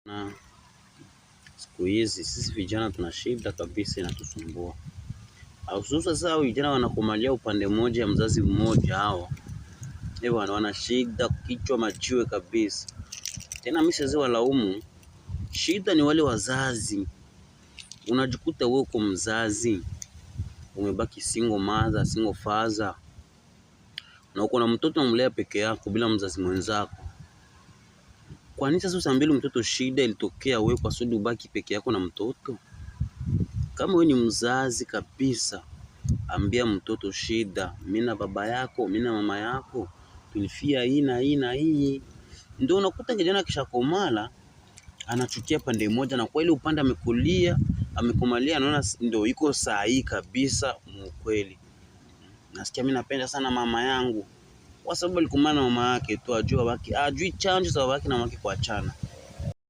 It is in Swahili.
Na siku hizi sisi vijana tuna shida kabisa inatusumbua. Hususa sasa vijana wanakomalia upande mmoja ya mzazi mmoja hao. Wana shida kichwa machiwe kabisa. Tena mimi siwezi walaumu. Shida ni wale wazazi. Unajikuta wewe uko mzazi. Umebaki single mother, single father. Na uko na mtoto unamlea peke yako bila mzazi mwenzako. Kwa nini sasa usiambie mtoto shida ilitokea wewe kwa sababu ubaki peke yako na mtoto? Kama wewe ni mzazi kabisa, ambia mtoto shida. Mimi na baba yako, mimi na mama yako tulifia hii na hii na hii. Ndio unakuta kijana kishakomala anachukia pande moja, na kwa ile upande amekulia, amekomalia, anaona ndio iko sahihi kabisa. Mkweli nasikia mimi napenda sana mama yangu kwa sababu alikumana na mama yake tu, ajui chanzo za babake na mama yake kuachana.